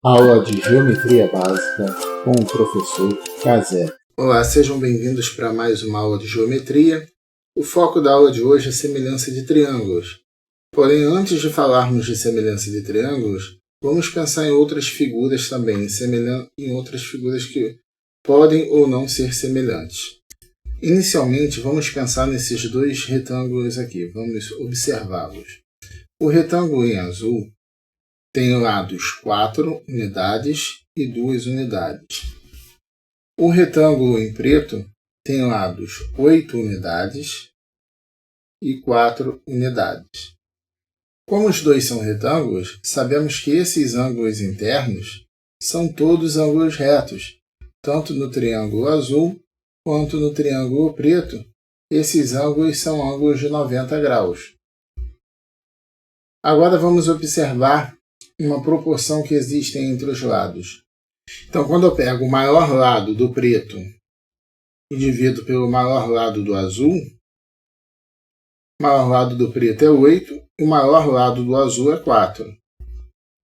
Aula de Geometria Básica com o professor Cazé. Olá, sejam bem-vindos para mais uma aula de Geometria. O foco da aula de hoje é semelhança de triângulos. Porém, antes de falarmos de semelhança de triângulos, vamos pensar em outras figuras também, em outras figuras que podem ou não ser semelhantes. Inicialmente, vamos pensar nesses dois retângulos aqui, vamos observá-los. O retângulo em azul tem lados 4 unidades e 2 unidades. O retângulo em preto tem lados 8 unidades e 4 unidades. Como os dois são retângulos, sabemos que esses ângulos internos são todos ângulos retos, tanto no triângulo azul quanto no triângulo preto. Esses ângulos são ângulos de 90 graus. Agora vamos observar uma proporção que existe entre os lados. Então, quando eu pego o maior lado do preto e divido pelo maior lado do azul, o maior lado do preto é 8 e o maior lado do azul é 4.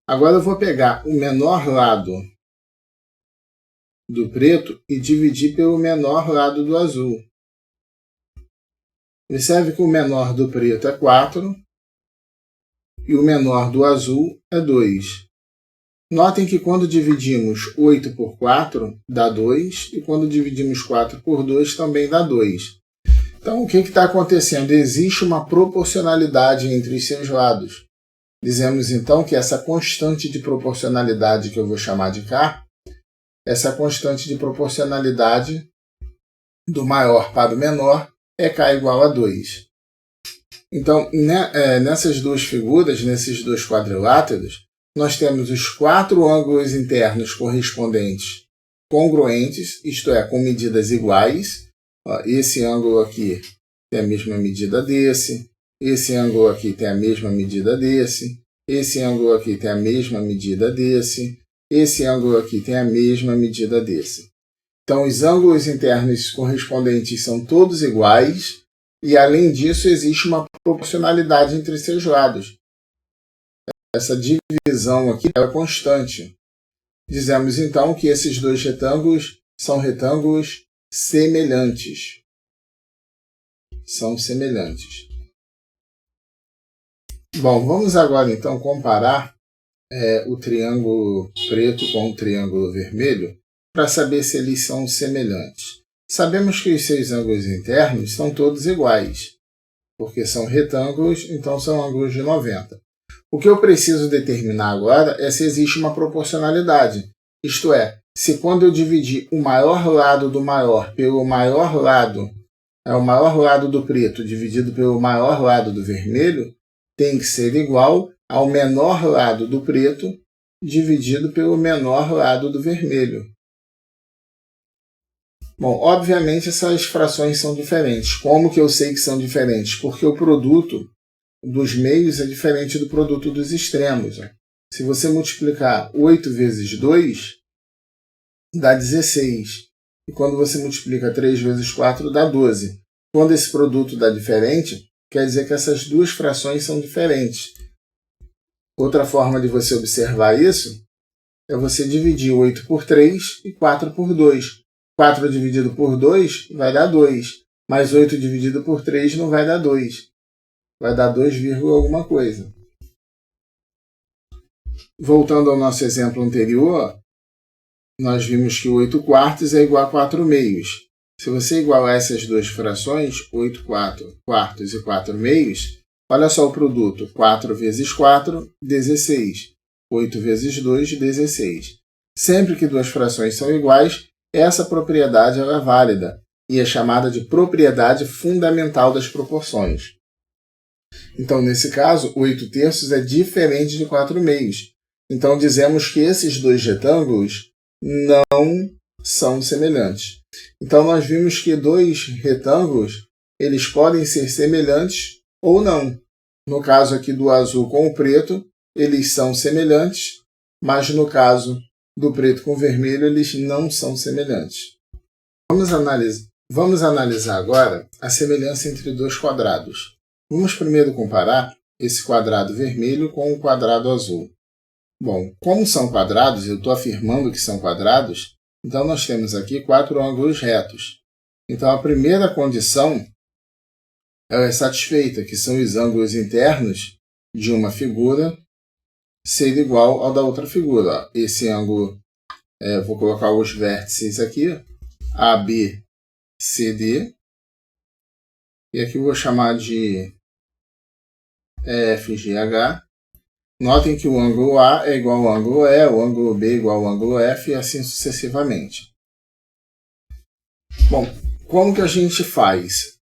Agora eu vou pegar o menor lado do preto e dividir pelo menor lado do azul. Observe que o menor do preto é 4 e o menor do azul é 2. Notem que quando dividimos 8 por 4 dá 2 e quando dividimos 4 por 2 também dá 2. Então, o que está acontecendo? Existe uma proporcionalidade entre os seus lados. Dizemos então que essa constante de proporcionalidade que eu vou chamar de K, essa constante de proporcionalidade do maior para o menor é K igual a 2. Então, nessas duas figuras, nesses dois quadriláteros, nós temos os 4 ângulos internos correspondentes congruentes, isto é, com medidas iguais. Esse ângulo aqui tem a mesma medida desse, esse ângulo aqui tem a mesma medida desse, esse ângulo aqui tem a mesma medida desse, esse ângulo aqui tem a mesma medida desse. Então, os ângulos internos correspondentes são todos iguais e, além disso, existe uma proporcionalidade entre seus lados. Essa divisão aqui é constante. Dizemos, então, que esses dois retângulos são retângulos semelhantes. São semelhantes. Bom, vamos agora, então, comparar o triângulo preto com o triângulo vermelho para saber se eles são semelhantes. Sabemos que os seus ângulos internos são todos iguais, porque são retângulos, então são ângulos de 90. O que eu preciso determinar agora é se existe uma proporcionalidade, isto é, se quando eu dividir o maior lado do maior pelo maior lado, o maior lado do preto dividido pelo maior lado do vermelho, tem que ser igual ao menor lado do preto dividido pelo menor lado do vermelho. Bom, obviamente essas frações são diferentes. Como que eu sei que são diferentes? Porque o produto dos meios é diferente do produto dos extremos. Se você multiplicar 8 vezes 2, dá 16. E quando você multiplica 3 vezes 4, dá 12. Quando esse produto dá diferente, quer dizer que essas duas frações são diferentes. Outra forma de você observar isso é você dividir 8 por 3 e 4 por 2. 4 dividido por 2 vai dar 2, mas 8 dividido por 3 não vai dar 2. Vai dar 2, alguma coisa. Voltando ao nosso exemplo anterior, nós vimos que 8 quartos é igual a 4 meios. Se você igualar essas duas frações, 8 quartos e 4 meios, olha só o produto. 4 vezes 4, 16. 8 vezes 2, 16. Sempre que duas frações são iguais, essa propriedade é válida e é chamada de propriedade fundamental das proporções. Então, nesse caso, 8 terços é diferente de 4 meios. Então, dizemos que esses dois retângulos não são semelhantes. Então, nós vimos que dois retângulos eles podem ser semelhantes ou não. No caso aqui do azul com o preto, eles são semelhantes, mas no caso do preto com o vermelho, eles não são semelhantes. Vamos analisar agora a semelhança entre dois quadrados. Vamos primeiro comparar esse quadrado vermelho com o quadrado azul. Bom, como são quadrados, eu estou afirmando que são quadrados, então nós temos aqui 4 ângulos retos. Então a primeira condição ela é satisfeita, que são os ângulos internos de uma figura ser igual ao da outra figura. Esse ângulo, vou colocar os vértices aqui, AB, CD, e aqui eu vou chamar de FGH. Notem que o ângulo A é igual ao ângulo E, o ângulo B é igual ao ângulo F, e assim sucessivamente. Bom, como que a gente faz?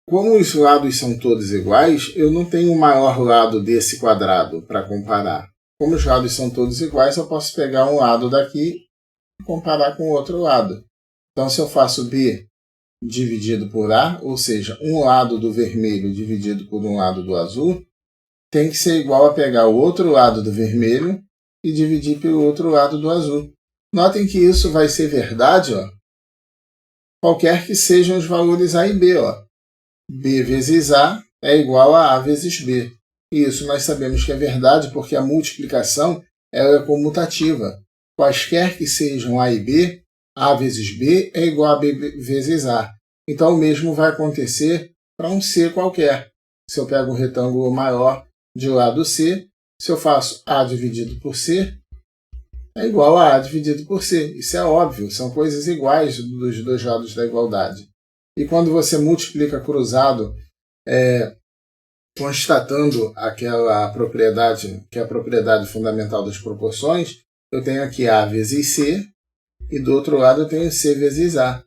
Como os lados são todos iguais, eu não tenho o maior lado desse quadrado para comparar. Como os lados são todos iguais, eu posso pegar um lado daqui e comparar com o outro lado. Então, se eu faço B dividido por A, ou seja, um lado do vermelho dividido por um lado do azul, tem que ser igual a pegar o outro lado do vermelho e dividir pelo outro lado do azul. Notem que isso vai ser verdade, qualquer que sejam os valores A e B. B vezes A é igual a vezes B. E isso nós sabemos que é verdade porque a multiplicação ela é comutativa. Quaisquer que sejam A e B, A vezes B é igual a B vezes A. Então o mesmo vai acontecer para um C qualquer. Se eu pego um retângulo maior de lado C, se eu faço A dividido por C, é igual a dividido por C. Isso é óbvio, são coisas iguais dos dois lados da igualdade. E quando você multiplica cruzado, constatando aquela propriedade, que é a propriedade fundamental das proporções, eu tenho aqui A vezes C, e do outro lado eu tenho C vezes A.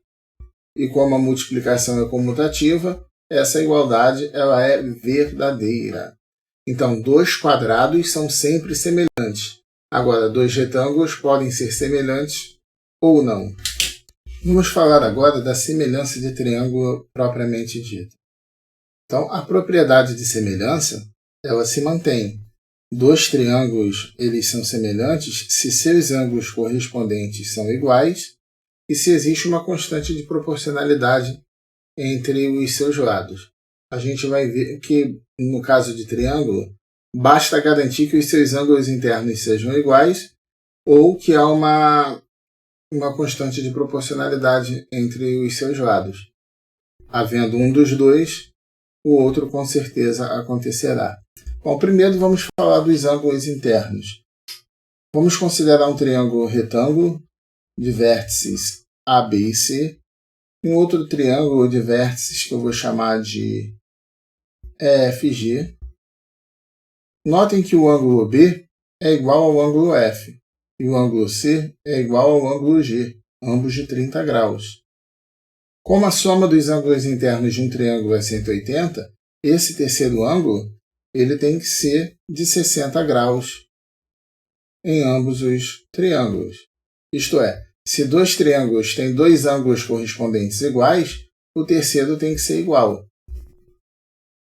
E como a multiplicação é comutativa, essa igualdade ela é verdadeira. Então, dois quadrados são sempre semelhantes. Agora, dois retângulos podem ser semelhantes ou não. Vamos falar agora da semelhança de triângulo propriamente dita. Então, a propriedade de semelhança, ela se mantém. Dois triângulos eles são semelhantes se seus ângulos correspondentes são iguais e se existe uma constante de proporcionalidade entre os seus lados. A gente vai ver que, no caso de triângulo, basta garantir que os seus ângulos internos sejam iguais ou que há uma constante de proporcionalidade entre os seus lados. Havendo um dos dois, o outro com certeza acontecerá. Bom, primeiro vamos falar dos ângulos internos. Vamos considerar um triângulo retângulo de vértices A, B e C, um outro triângulo de vértices que eu vou chamar de EFG. Notem que o ângulo B é igual ao ângulo F e o ângulo C é igual ao ângulo G, ambos de 30 graus. Como a soma dos ângulos internos de um triângulo é 180, esse terceiro ângulo ele tem que ser de 60 graus em ambos os triângulos. Isto é, se dois triângulos têm dois ângulos correspondentes iguais, o terceiro tem que ser igual.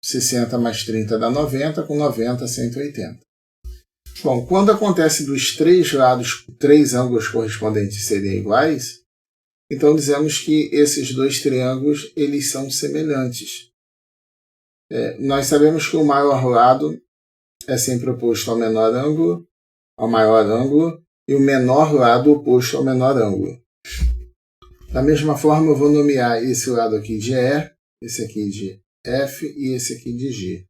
60 mais 30 dá 90, com 90, 180. Bom, quando acontece dos três lados, três ângulos correspondentes serem iguais, então dizemos que esses dois triângulos eles são semelhantes. Nós sabemos que o maior lado é sempre oposto ao menor ângulo, ao maior ângulo, e o menor lado oposto ao menor ângulo. Da mesma forma, eu vou nomear esse lado aqui de E, esse aqui de F e esse aqui de G.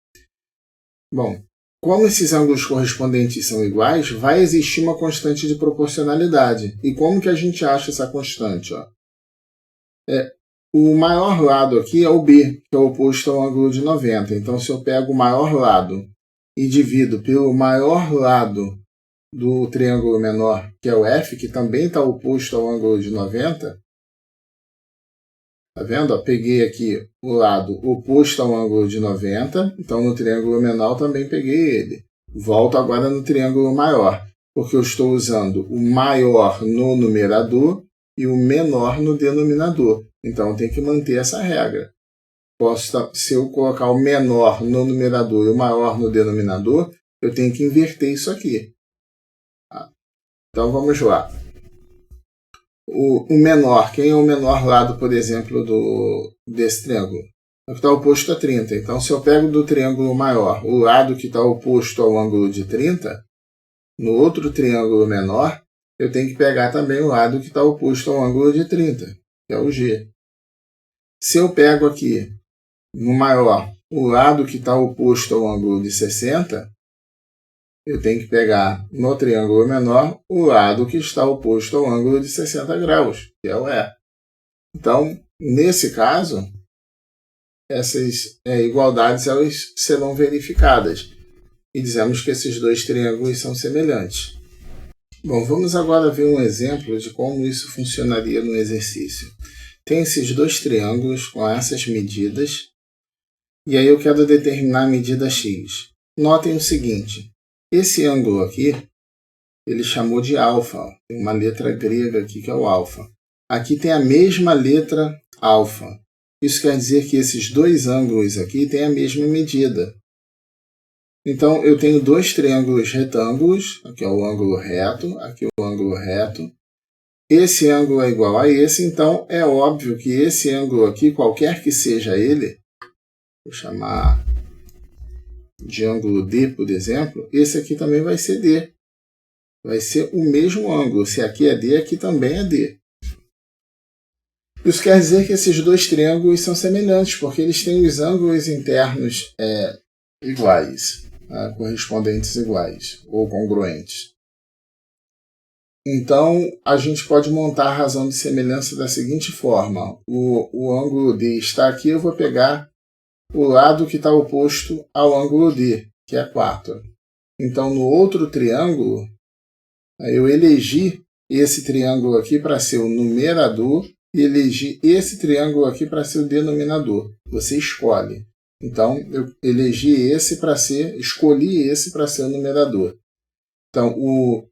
Bom, como esses ângulos correspondentes são iguais, vai existir uma constante de proporcionalidade. E como que a gente acha essa constante? O maior lado aqui é o B, que é oposto ao ângulo de 90. Então, se eu pego o maior lado e divido pelo maior lado do triângulo menor, que é o F, que também está oposto ao ângulo de 90, tá vendo? Peguei aqui o lado oposto ao ângulo de 90, então no triângulo menor também peguei ele. Volto agora no triângulo maior, porque eu estou usando o maior no numerador e o menor no denominador. Então tem que manter essa regra. Se eu colocar o menor no numerador e o maior no denominador, eu tenho que inverter isso aqui. Então vamos lá. O menor, quem é o menor lado, por exemplo, desse triângulo? O que está oposto a 30. Então, se eu pego do triângulo maior o lado que está oposto ao ângulo de 30, no outro triângulo menor, eu tenho que pegar também o lado que está oposto ao ângulo de 30, que é o G. Se eu pego aqui, no maior, o lado que está oposto ao ângulo de 60, eu tenho que pegar no triângulo menor o lado que está oposto ao ângulo de 60 graus, que é o E. Então, nesse caso, essas igualdades elas serão verificadas. E dizemos que esses dois triângulos são semelhantes. Bom, vamos agora ver um exemplo de como isso funcionaria no exercício. Tem esses dois triângulos com essas medidas, e aí eu quero determinar a medida x. Notem o seguinte, esse ângulo aqui, ele chamou de alfa. Tem uma letra grega aqui que é o alfa. Aqui tem a mesma letra alfa. Isso quer dizer que esses dois ângulos aqui têm a mesma medida. Então, eu tenho dois triângulos retângulos, aqui é o ângulo reto, aqui é o ângulo reto. Esse ângulo é igual a esse, então é óbvio que esse ângulo aqui, qualquer que seja ele, vou chamar de ângulo D, por exemplo, esse aqui também vai ser D. Vai ser o mesmo ângulo. Se aqui é D, aqui também é D. Isso quer dizer que esses dois triângulos são semelhantes, porque eles têm os ângulos internos iguais, correspondentes iguais, ou congruentes. Então, a gente pode montar a razão de semelhança da seguinte forma. O ângulo D está aqui, eu vou pegar o lado que está oposto ao ângulo D, que é 4. Então, no outro triângulo, eu elegi esse triângulo aqui para ser o numerador e elegi esse triângulo aqui para ser o denominador. Você escolhe. Então, eu elegi esse para ser, escolhi esse para ser o numerador. Então, o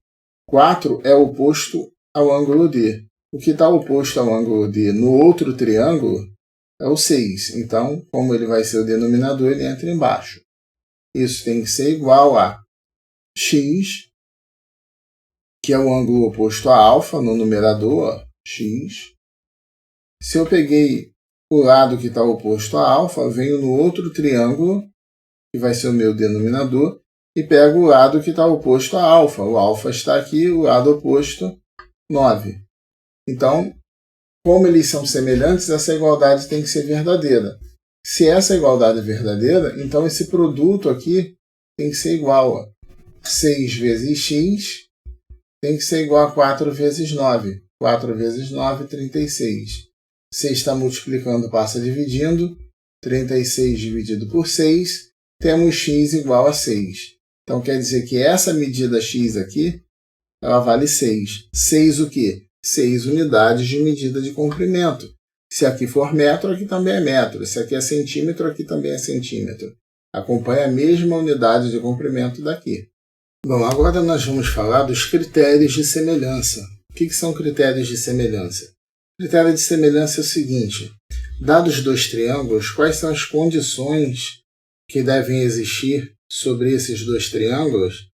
4 é oposto ao ângulo D. O que está oposto ao ângulo D no outro triângulo é o 6. Então, como ele vai ser o denominador, ele entra embaixo. Isso tem que ser igual a x, que é o ângulo oposto a alfa no numerador, x. Se eu peguei o lado que está oposto a alfa, venho no outro triângulo, que vai ser o meu denominador, e pego o lado que está oposto a alfa. O alfa está aqui, o lado oposto, 9. Então, como eles são semelhantes, essa igualdade tem que ser verdadeira. Se essa igualdade é verdadeira, então esse produto aqui tem que ser igual a 6 vezes x, tem que ser igual a 4 vezes 9. 4 vezes 9, 36. 6 está multiplicando, passa dividindo. 36 dividido por 6, temos x igual a 6. Então, quer dizer que essa medida x aqui, ela vale 6. 6 o quê? 6 unidades de medida de comprimento. Se aqui for metro, aqui também é metro. Se aqui é centímetro, aqui também é centímetro. Acompanha a mesma unidade de comprimento daqui. Bom, agora nós vamos falar dos critérios de semelhança. O que são critérios de semelhança? O critério de semelhança é o seguinte. Dados dois triângulos, quais são as condições que devem existir sobre esses dois triângulos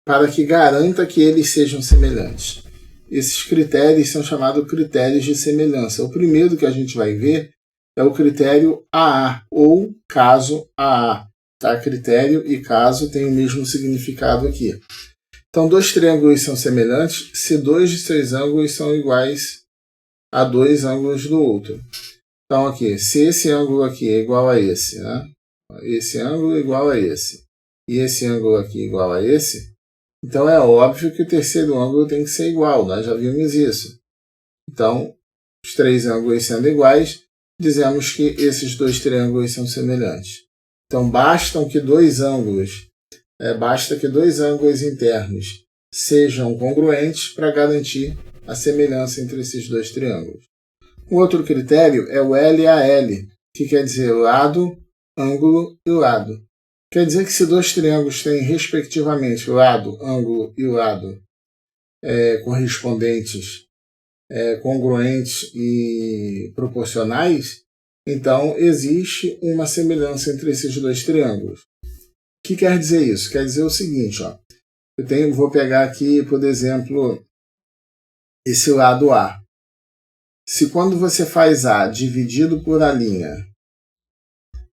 para que garanta que eles sejam semelhantes? Esses critérios são chamados critérios de semelhança. O primeiro que a gente vai ver é o critério AA, ou caso AA. Tá? Critério e caso têm o mesmo significado aqui. Então, dois triângulos são semelhantes se dois de seus ângulos são iguais a dois ângulos do outro. Então, aqui, se esse ângulo aqui é igual a esse, né? Esse ângulo é igual a esse, e esse ângulo aqui é igual a esse, então é óbvio que o terceiro ângulo tem que ser igual, nós já vimos isso. Então, os três ângulos sendo iguais, dizemos que esses dois triângulos são semelhantes. Então, basta que dois ângulos internos sejam congruentes para garantir a semelhança entre esses dois triângulos. O outro critério é o LAL, que quer dizer lado, ângulo e lado. Quer dizer que se dois triângulos têm, respectivamente, lado, ângulo e lado correspondentes, congruentes e proporcionais, então existe uma semelhança entre esses dois triângulos. O que quer dizer isso? Quer dizer o seguinte, ó, vou pegar aqui, por exemplo, esse lado A. Se quando você faz A dividido por A'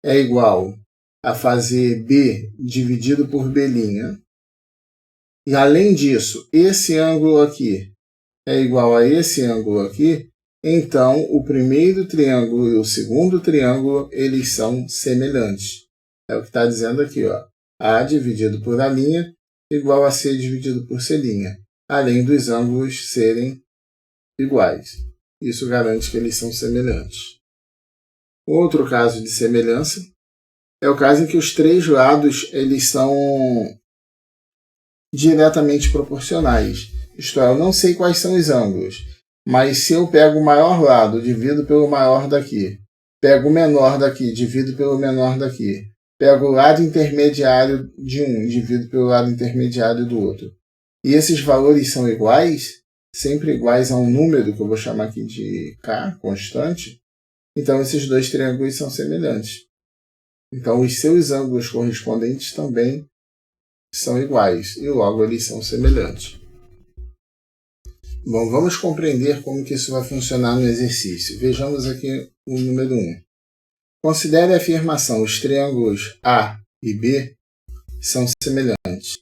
é igual a fazer B dividido por B', e além disso, esse ângulo aqui é igual a esse ângulo aqui, então o primeiro triângulo e o segundo triângulo, eles são semelhantes. É o que está dizendo aqui, ó. A dividido por A' igual a C dividido por C', além dos ângulos serem iguais. Isso garante que eles são semelhantes. Outro caso de semelhança é o caso em que os três lados eles são diretamente proporcionais. Isto é, eu não sei quais são os ângulos, mas se eu pego o maior lado, divido pelo maior daqui, pego o menor daqui, divido pelo menor daqui, pego o lado intermediário de um, divido pelo lado intermediário do outro, e esses valores são iguais, sempre iguais a um número, que eu vou chamar aqui de K, constante, então esses dois triângulos são semelhantes. Então os seus ângulos correspondentes também são iguais, e logo eles são semelhantes. Bom, vamos compreender como que isso vai funcionar no exercício. Vejamos aqui o número 1. Considere a afirmação: os triângulos A e B são semelhantes.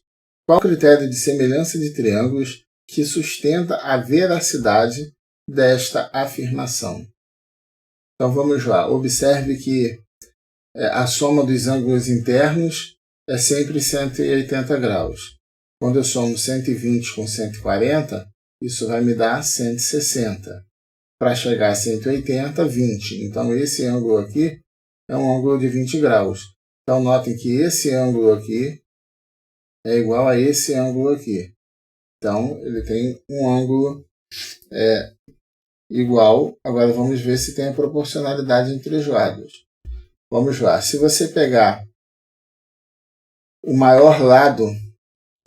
Qual o critério de semelhança de triângulos que sustenta a veracidade desta afirmação? Então vamos lá. Observe que a soma dos ângulos internos é sempre 180 graus. Quando eu somo 120 com 140, isso vai me dar 160. Para chegar a 180, 20. Então, esse ângulo aqui é um ângulo de 20 graus. Então, notem que esse ângulo aqui é igual a esse ângulo aqui. Então, ele tem um ângulo igual. Agora, vamos ver se tem a proporcionalidade entre os lados. Vamos lá. Se você pegar o maior lado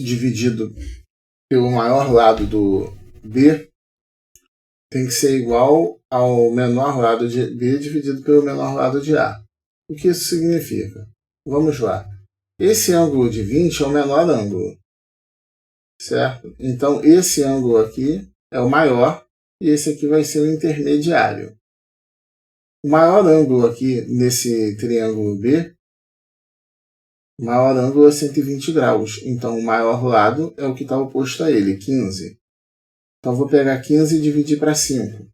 dividido pelo maior lado do B, tem que ser igual ao menor lado de B dividido pelo menor lado de A. O que isso significa? Vamos lá. Esse ângulo de 20 é o menor ângulo, certo? Então, esse ângulo aqui é o maior e esse aqui vai ser o intermediário. O maior ângulo aqui nesse triângulo B, o maior ângulo é 120 graus. Então, o maior lado é o que está oposto a ele, 15. Então, vou pegar 15 e dividir para 5.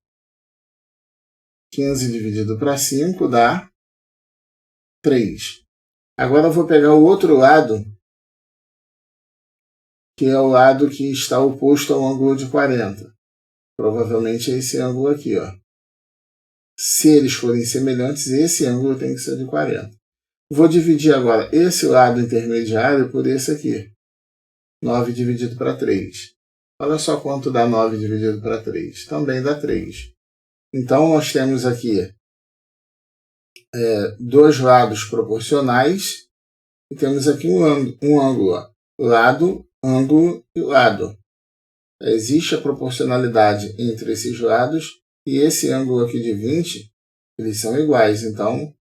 15 dividido para 5 dá 3. Agora, eu vou pegar o outro lado, que é o lado que está oposto ao ângulo de 40. Provavelmente é esse ângulo aqui, ó. Se eles forem semelhantes, esse ângulo tem que ser de 40. Vou dividir agora esse lado intermediário por esse aqui. 9 dividido para 3. Olha só quanto dá 9 dividido para 3. Também dá 3. Então, nós temos aqui dois lados proporcionais e temos aqui um ângulo. Ó. Lado, ângulo e lado. Existe a proporcionalidade entre esses lados e esse ângulo aqui de 20, eles são iguais. Então,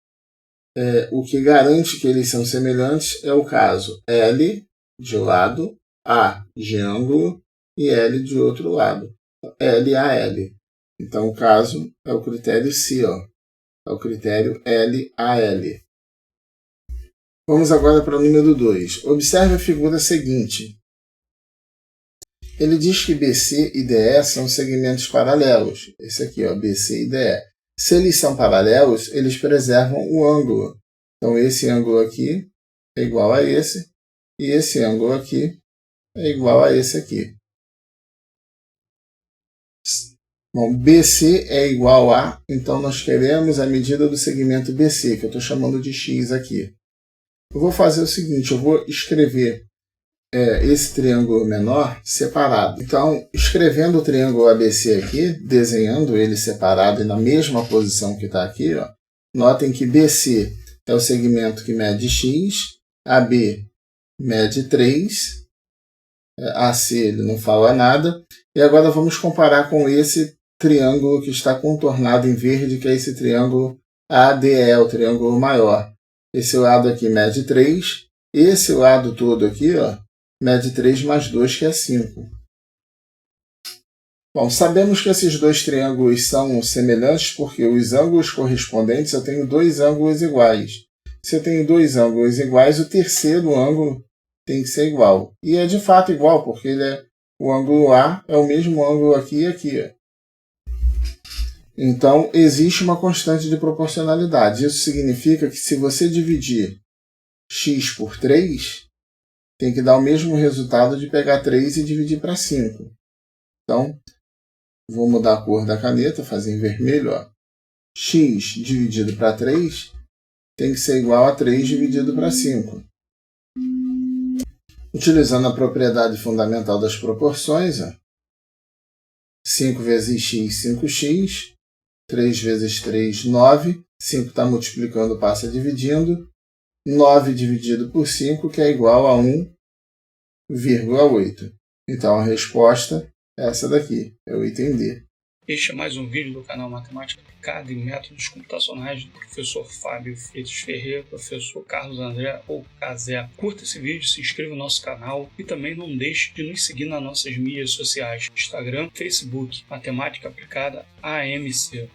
o que garante que eles são semelhantes é o caso L de lado, A de ângulo e L de outro lado. L a L. Então, o caso é o critério C, ó. É o critério L a L. Vamos agora para o número 2. Observe a figura seguinte. Ele diz que BC e DE são segmentos paralelos. Esse aqui, ó, BC e DE. Se eles são paralelos, eles preservam o ângulo. Então, esse ângulo aqui é igual a esse, e esse ângulo aqui é igual a esse aqui. Bom, BC é igual a, então nós queremos a medida do segmento BC, que eu estou chamando de x aqui. Eu vou fazer o seguinte, eu vou escrever esse triângulo menor separado. Então, escrevendo o triângulo ABC aqui, desenhando ele separado e na mesma posição que está aqui, ó, notem que BC é o segmento que mede x, AB mede 3, AC ele não fala nada, e agora vamos comparar com esse triângulo que está contornado em verde, que é esse triângulo ADE, o triângulo maior. Esse lado aqui mede 3, esse lado todo aqui, ó, mede 3 mais 2, que é 5. Bom, sabemos que esses dois triângulos são semelhantes porque os ângulos correspondentes, eu tenho dois ângulos iguais. Se eu tenho dois ângulos iguais, o terceiro ângulo tem que ser igual. E é de fato igual, porque o ângulo A é o mesmo ângulo aqui e aqui. Então, existe uma constante de proporcionalidade. Isso significa que se você dividir x por 3, tem que dar o mesmo resultado de pegar 3 e dividir para 5. Então, vou mudar a cor da caneta, fazer em vermelho. X dividido para 3 tem que ser igual a 3 dividido para 5. Utilizando a propriedade fundamental das proporções, 5 vezes x, 5x. 3 vezes 3, 9. 5 está multiplicando, passa dividindo. 9 dividido por 5, que é igual a 1,8. Então, a resposta é essa daqui, é o item D. Este é mais um vídeo do canal Matemática Aplicada e Métodos Computacionais do professor Fábio Freitas Ferreira, professor Carlos André ou Cazé. Curta esse vídeo, se inscreva no nosso canal e também não deixe de nos seguir nas nossas mídias sociais, Instagram, Facebook, Matemática Aplicada AMC.